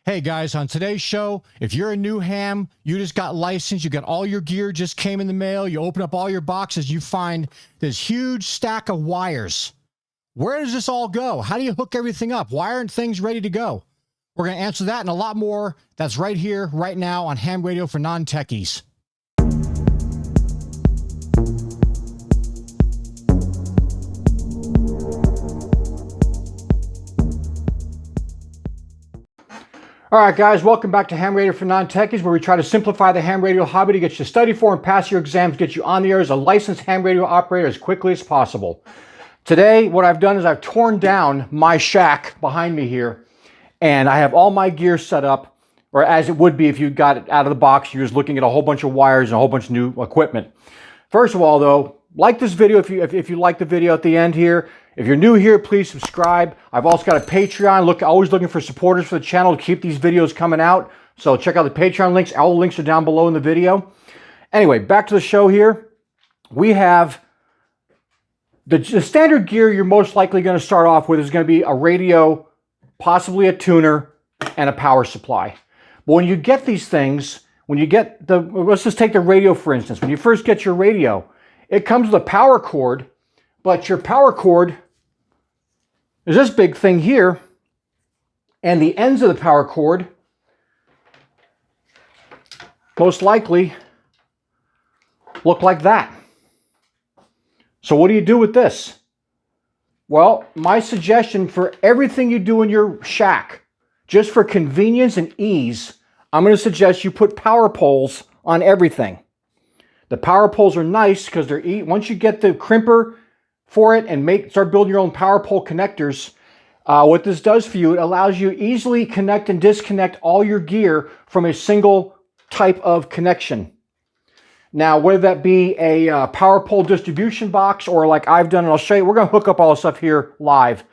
Hey guys, on today's show, if you're a new ham, you just got licensed, you got all your gear just came in the mail, you open up all your boxes, you find this huge stack of wires. Where does this all go? How do you hook everything up? Why aren't things ready to go? We're going to answer that and a lot more. That's right here, right now on Ham Radio for Non-Techies. All right, guys, welcome back to Ham Radio for Non-Techies, where we try to simplify the ham radio hobby to get you to study for and pass your exams, get you on the air as a licensed ham radio operator as quickly as possible. Today, what I've done is I've torn down my shack behind me here, and I have all my gear set up, or as it would be if you got it out of the box, you're just looking at a whole bunch of wires and a whole bunch of new equipment. First of all, though, like this video if you like the video at the end here. If you're new here, please subscribe. I've also got a Patreon. Always looking for supporters for the channel to keep these videos coming out. So check out the Patreon links. All the links are down below in the video. Anyway, back to the show here. We have the standard gear you're most likely going to start off with is going to be a radio, possibly a tuner, and a power supply. But when you get these things, let's just take the radio for instance. When you first get your radio, it comes with a power cord, but your power cord is this big thing here, and the ends of the power cord most likely look like that. So what do you do with this? Well, my suggestion for everything you do in your shack, just for convenience and ease, I'm going to suggest you put power poles on everything. The power poles are nice because once you get the crimper for it and start building your own power pole connectors, what this does for you, it allows you to easily connect and disconnect all your gear from a single type of connection. Now, whether that be a power pole distribution box or like I've done, and I'll show you, we're going to hook up all this stuff here live.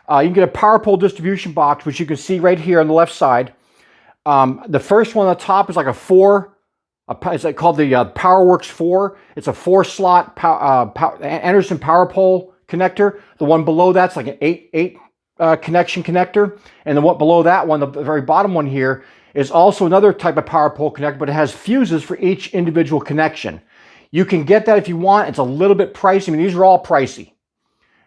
You can get a power pole distribution box, which you can see right here on the left side. The first one on the top is like it's called the PowerWorks 4. It's a 4-slot Anderson power pole connector. The one below that's like an 8 connection connector. And the one below that one, the very bottom one here, is also another type of power pole connector, but it has fuses for each individual connection. You can get that if you want. It's a little bit pricey. I mean, these are all pricey.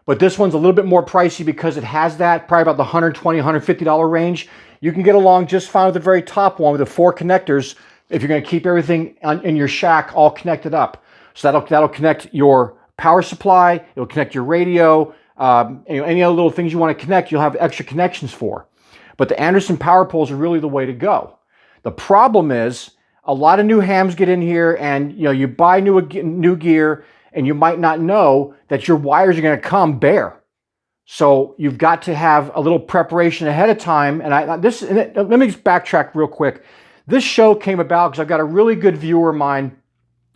But this one's a little bit more pricey because it has that, probably about the $120, $150 range. You can get along just fine with the very top one with the 4 connectors if you're going to keep everything in your shack all connected up. So that'll connect your power supply, it'll connect your radio, any other little things you want to connect, you'll have extra connections for. But the Anderson power poles are really the way to go. The problem is a lot of new hams get in here and you buy new gear and you might not know that your wires are going to come bare. So you've got to have a little preparation ahead of time. And let me just backtrack real quick. This show came about because I've got a really good viewer of mine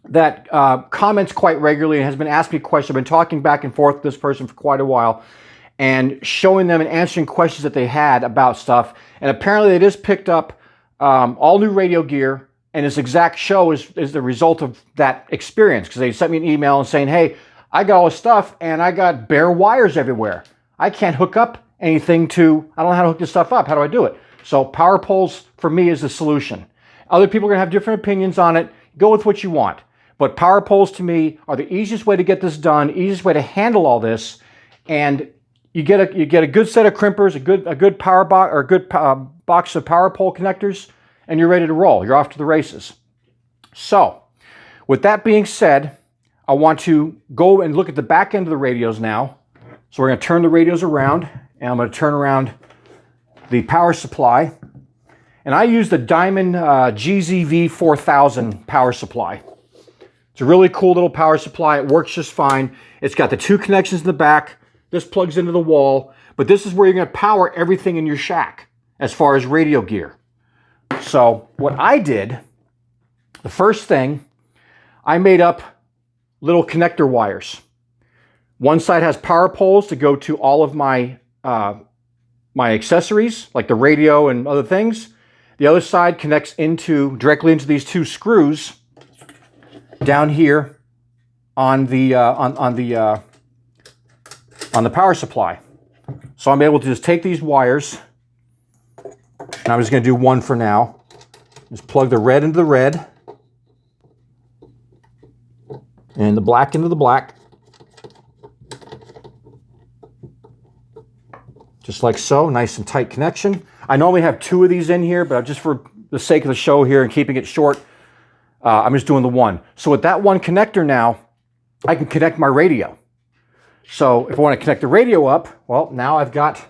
that comments quite regularly and has been asking me questions. I've been talking back and forth with this person for quite a while and showing them and answering questions that they had about stuff. And apparently they just picked up all new radio gear, and this exact show is the result of that experience because they sent me an email and saying, hey, I got all this stuff and I got bare wires everywhere. I can't hook up anything I don't know how to hook this stuff up. How do I do it? So power poles for me is the solution. Other people are going to have different opinions on it. Go with what you want. But power poles to me are the easiest way to get this done, easiest way to handle all this. And you get a good set of crimpers, a good power box or a good box of power pole connectors, and you're ready to roll. You're off to the races. So with that being said, I want to go and look at the back end of the radios now. So we're going to turn the radios around, and I'm going to turn around the power supply. And I use the Diamond GZV 4000 power supply. It's a really cool little power supply. It works just fine. It's got the 2 connections in the back. This plugs into the wall. But this is where you're going to power everything in your shack as far as radio gear. So what I did, the first thing, I made up little connector wires. One side has power poles to go to all of my accessories, like the radio and other things. The other side connects directly into these 2 screws down here on the power supply. So I'm able to just take these wires And I'm just going to do one for now. Just plug the red into the red. And the black into the black. Just like so, nice and tight connection. I normally have two of these in here, but just for the sake of the show here and keeping it short, I'm just doing the one. So with that one connector now, I can connect my radio. So if I want to connect the radio up, well, now I've got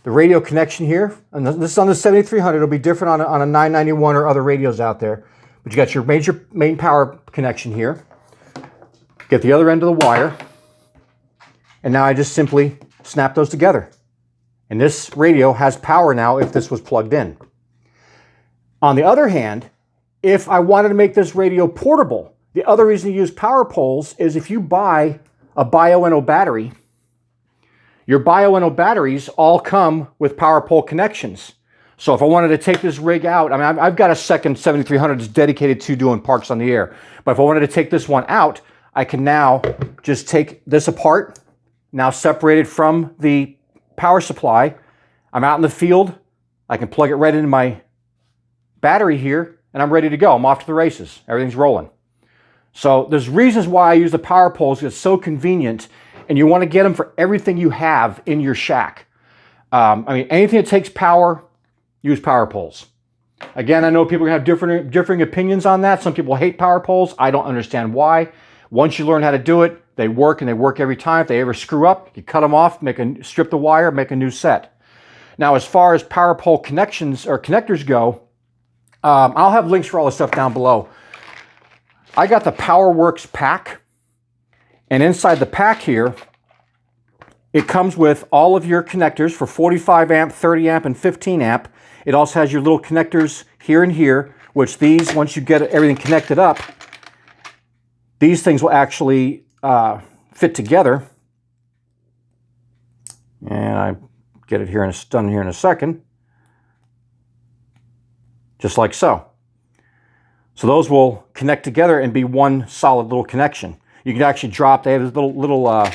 the radio connection here. And this is on the 7300. It'll be different on a 991 or other radios out there. But you got your main power connection here. Get the other end of the wire. And now I just simply snap those together. And this radio has power now if this was plugged in. On the other hand, if I wanted to make this radio portable, the other reason to use power poles is if you buy a Bio-NO battery, your Bio-NO batteries all come with power pole connections. So if I wanted to take this rig out, I mean, I've got a second 7300 that's dedicated to doing parks on the air. But if I wanted to take this one out, I can now just take this apart, now separated from the power supply. I'm out in the field. I can plug it right into my battery here, and I'm ready to go. I'm off to the races. Everything's rolling. So there's reasons why I use the power poles. It's so convenient, and you want to get them for everything you have in your shack. I mean, anything that takes power, use power poles. Again, I know people have differing opinions on that. Some people hate power poles. I don't understand why. Once you learn how to do it, they work, and they work every time. If they ever screw up, you cut them off, strip the wire, make a new set. Now, as far as power pole connections or connectors go, I'll have links for all this stuff down below. I got the PowerWorks pack, and inside the pack here, it comes with all of your connectors for 45 amp, 30 amp, and 15 amp. It also has your little connectors here and here, which these, once you get everything connected up, these things will actually fit together. And I get it here done here in a second. Just like so. So those will connect together and be one solid little connection. You can actually drop, they have these little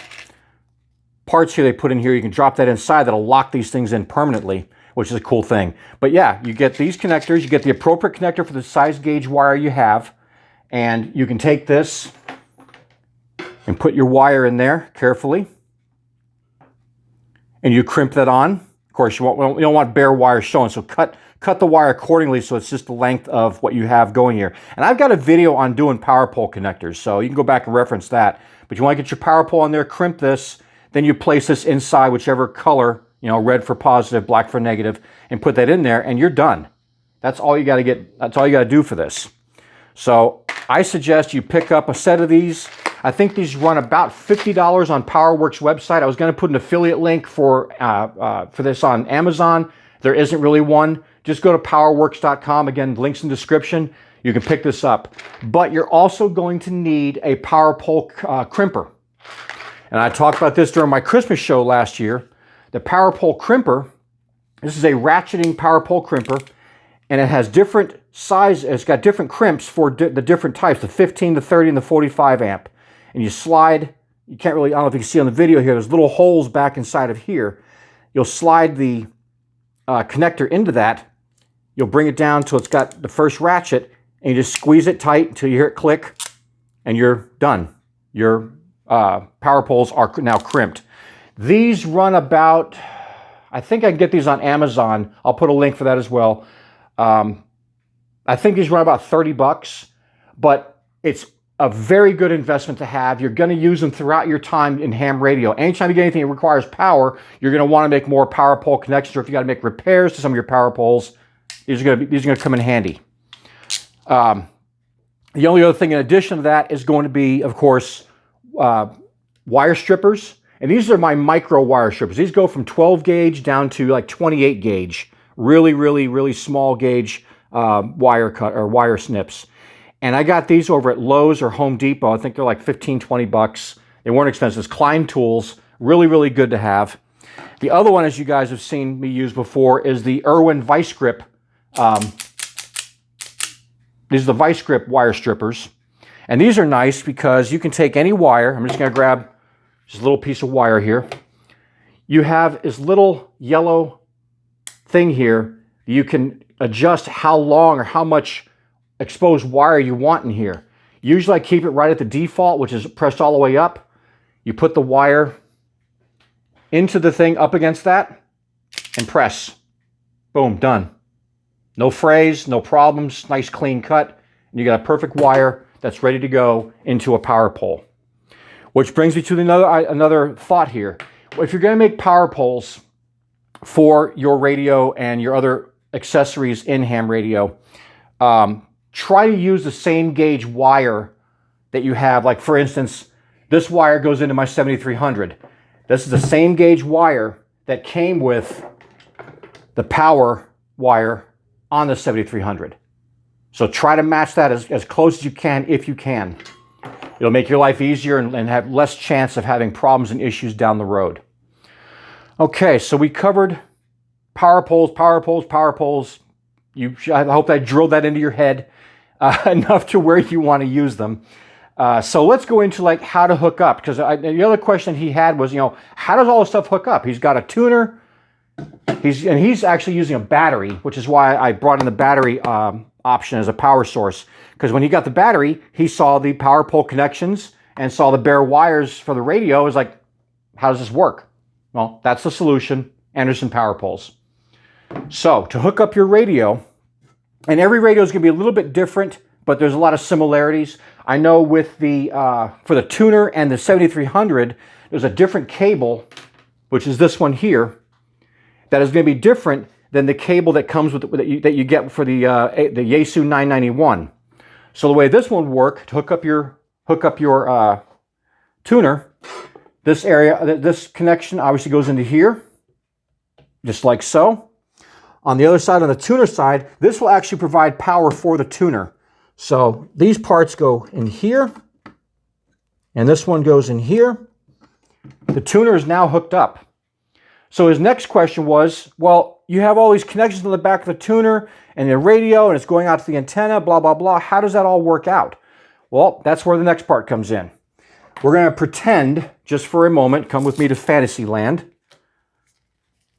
parts here they put in here. You can drop that inside that'll lock these things in permanently, which is a cool thing. But yeah, you get these connectors, you get the appropriate connector for the size gauge wire you have, and you can take this and put your wire in there carefully, and you crimp that on. Of course, you don't want bare wire showing, so cut the wire accordingly so it's just the length of what you have going here. And I've got a video on doing power pole connectors, so you can go back and reference that. But you want to get your power pole on there, crimp this, then you place this inside whichever color, you know, red for positive, black for negative, and put that in there, and you're done. That's all you got to get. That's all you got to do for this. So I suggest you pick up a set of these. I think these run about $50 on PowerWorks website. I was going to put an affiliate link for this on Amazon. There isn't really one. Just go to powerworks.com. Again, links in the description. You can pick this up. But you're also going to need a power pole crimper. And I talked about this during my Christmas show last year. The power pole crimper, this is a ratcheting power pole crimper, and it has different size. It's got different crimps for the different types, the 15, the 30, and the 45 amp. And you slide, you can't really, I don't know if you can see on the video here, there's little holes back inside of here. You'll slide the connector into that. You'll bring it down till it's got the first ratchet, and you just squeeze it tight until you hear it click, and you're done. Your power poles are now crimped. These run about, I think I can get these on Amazon. I'll put a link for that as well. I think these run about 30 bucks, but it's a very good investment to have. You're going to use them throughout your time in ham radio. Anytime you get anything that requires power, you're going to want to make more power pole connections, or if you got to make repairs to some of your power poles, these are going to come in handy. The only other thing in addition to that is going to be, of course, wire strippers. And these are my micro wire strippers. These go from 12 gauge down to like 28 gauge. Really, really, really small gauge wire cut or wire snips. And I got these over at Lowe's or Home Depot. I think they're like 15, 20 bucks. They weren't expensive. It's Klein tools. Really, really good to have. The other one, as you guys have seen me use before, is the Irwin Vice Grip. These are the Vice Grip wire strippers. And these are nice because you can take any wire. I'm just going to grab just a little piece of wire here. You have this little yellow thing here you can adjust how long or how much exposed wire you want in here. Usually I keep it right at the default, which is pressed all the way up. You put the wire into the thing up against that and press. Boom, done. No frays, no problems, nice clean cut. And you got a perfect wire that's ready to go into a power pole. Which brings me to another thought here. If you're going to make power poles for your radio and your other accessories in ham radio, try to use the same gauge wire that you have. Like for instance, this wire goes into my 7300. This is the same gauge wire that came with the power wire on the 7300. So try to match that as close as you can if you can. It'll make your life easier and have less chance of having problems and issues down the road. Okay, so we covered power poles, power poles, power poles. I hope I drilled that into your head enough to where you want to use them. So let's go into like how to hook up, because the other question he had was, how does all this stuff hook up? He's got a tuner, he's actually using a battery, which is why I brought in the battery option as a power source, because when he got the battery, he saw the power pole connections and saw the bare wires for the radio. It was like, how does this work? Well, that's the solution, Anderson power poles. So to hook up your radio, and every radio is going to be a little bit different, but there's a lot of similarities. I know with the for the tuner and the 7300, there's a different cable, which is this one here, that is going to be different than the cable that comes with that you get for the Yaesu 991. So the way this one would work to hook up your tuner, this area, this connection obviously goes into here, just like so. On the other side, on the tuner side, this will actually provide power for the tuner. So these parts go in here, and this one goes in here. The tuner is now hooked up. So his next question was, well, you have all these connections on the back of the tuner and the radio, and it's going out to the antenna, blah, blah, blah. How does that all work out? Well, that's where the next part comes in. We're going to pretend, just for a moment, come with me to fantasy land,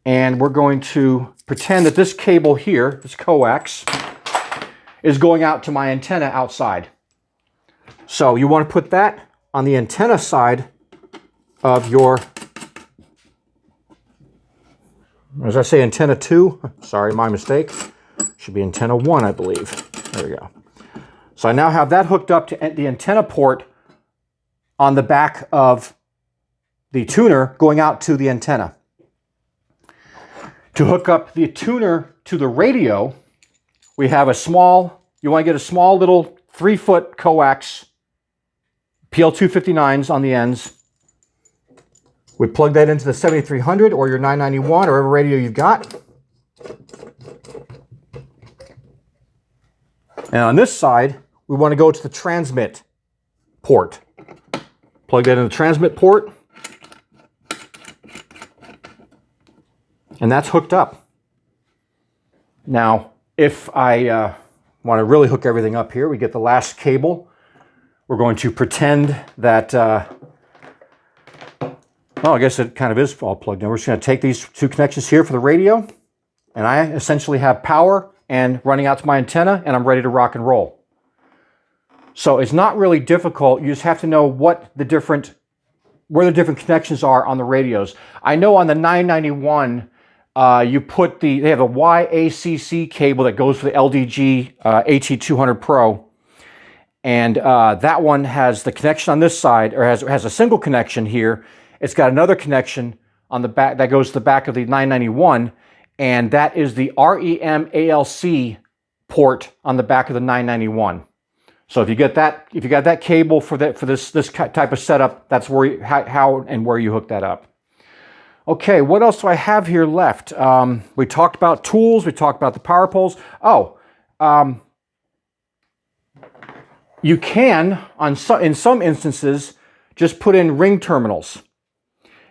and we're going to pretend that this cable here, this coax, is going out to my antenna outside. So you want to put that on the antenna side of your, as I say, antenna 2. Sorry, my mistake. Should be antenna 1, I believe. There we go. So I now have that hooked up to the antenna port on the back of the tuner going out to the antenna. To hook up the tuner to the radio, we have you want to get a small little 3-foot coax, PL259s on the ends. We plug that into the 7300 or your 991 or whatever radio you've got. And on this side, we want to go to the transmit port. Plug that in the transmit port. And that's hooked up. Now, if I want to really hook everything up here, we get the last cable. We're going to pretend that, well, I guess it kind of is all plugged in. We're just going to take these two connections here for the radio, and I essentially have power and running out to my antenna, and I'm ready to rock and roll. So it's not really difficult. You just have to know where the different connections are on the radios. I know on the 991, they have a YACC cable that goes for the LDG AT200 Pro. And that one has the connection on this side, or has a single connection here. It's got another connection on the back that goes to the back of the 991, and that is the REM ALC port on the back of the 991. So if you got that cable for this type of setup, that's where how and where you hook that up. Okay, what else do I have here left? We talked about tools. We talked about the power poles. You can, in some instances, just put in ring terminals.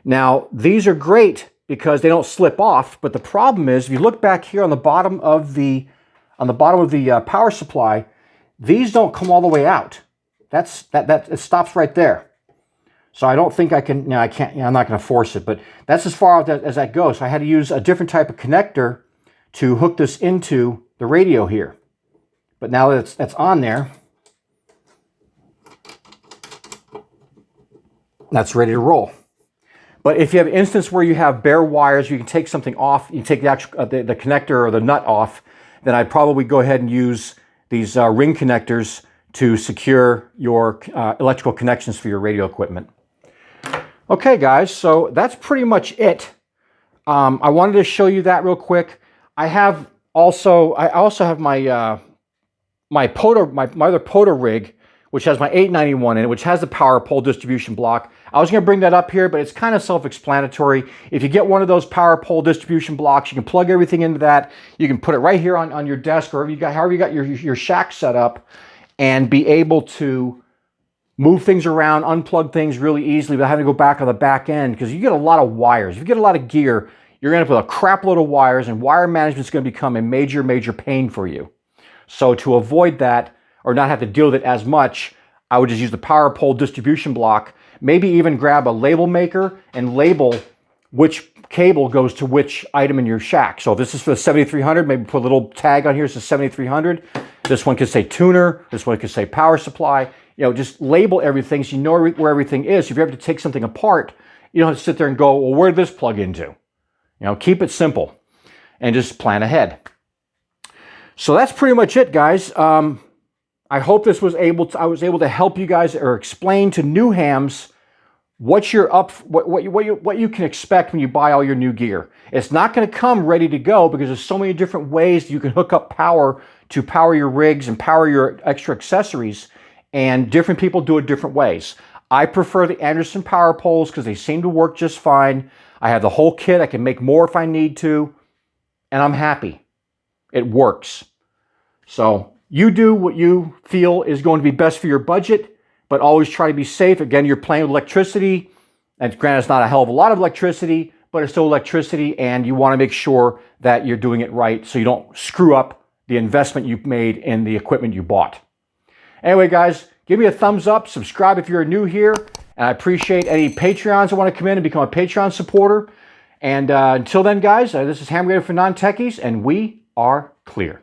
Now, these are great because they don't slip off, but the problem is, if you look back here on the bottom of the power supply, these don't come all the way out. It stops right there. So I don't think I can, I'm not going to force it, but that's as far as that goes. So I had to use a different type of connector to hook this into the radio here. But now that that's on there, that's ready to roll. But if you have an instance where you have bare wires, you can take something off, you take the actual the connector or the nut off, then I'd probably go ahead and use these ring connectors to secure your electrical connections for your radio equipment. Okay, guys, so that's pretty much it. I wanted to show you that real quick. I also have my my other POTA rig, which has my 891 in it, which has the power pole distribution block. I was going to bring that up here, but it's kind of self-explanatory. If you get one of those power pole distribution blocks, you can plug everything into that. You can put it right here on your desk, or however you got your shack set up, and be able to move things around, unplug things really easily without having to go back on the back end, because you get a lot of wires. If you get a lot of gear, you're going to put a crap load of wires, and wire management is going to become a major, major pain for you. So to avoid that, or not have to deal with it as much, I would just use the power pole distribution block. Maybe even grab a label maker and label which cable goes to which item in your shack. So if this is for the 7300, maybe put a little tag on here that says 7300. This one could say tuner. This one could say power supply. You know, just label everything so you know where everything is. If you have to take something apart, you don't have to sit there and go, well, where did this plug into? You know, keep it simple and just plan ahead. So that's pretty much it, guys. I hope this was I was able to help you guys or explain to new hams what you can expect when you buy all your new gear. It's not going to come ready to go because there's so many different ways you can hook up power to power your rigs and power your extra accessories, and different people do it different ways. I prefer the Anderson power poles because they seem to work just fine. I have the whole kit. I can make more if I need to, and I'm happy. It works. So you do what you feel is going to be best for your budget, but always try to be safe. Again, you're playing with electricity, and granted, it's not a hell of a lot of electricity, but it's still electricity, and you want to make sure that you're doing it right so you don't screw up the investment you've made in the equipment you bought. Anyway, guys, give me a thumbs up, subscribe if you're new here, and I appreciate any Patreons that want to come in and become a Patreon supporter. And until then, guys, this is Hamburger for Non-Techies, and we are clear.